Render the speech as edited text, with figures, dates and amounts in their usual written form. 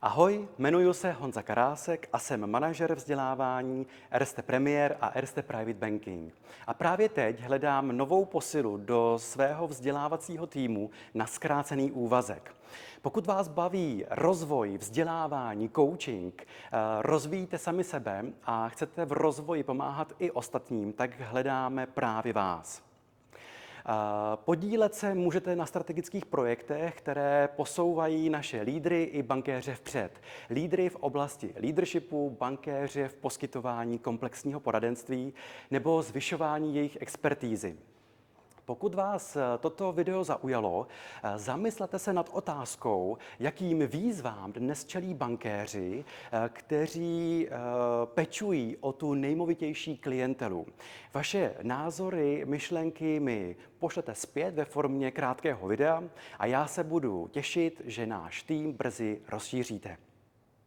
Ahoj, jmenuji se Honza Karásek a jsem manažer vzdělávání Erste Premier a Erste Private Banking. A právě teď hledám novou posilu do svého vzdělávacího týmu na zkrácený úvazek. Pokud vás baví rozvoj, vzdělávání, coaching, rozvíjíte sami sebe a chcete v rozvoji pomáhat i ostatním, tak hledáme právě vás. Podílet se můžete na strategických projektech, které posouvají naše lídry i bankéře vpřed. Lídry v oblasti leadershipu, bankéře v poskytování komplexního poradenství nebo zvyšování jejich expertízy. Pokud vás toto video zaujalo, zamyslete se nad otázkou, jakým výzvám dnes čelí bankéři, kteří pečují o tu nejmovitější klientelu. Vaše názory, myšlenky mi pošlete zpět ve formě krátkého videa a já se budu těšit, že náš tým brzy rozšíříte.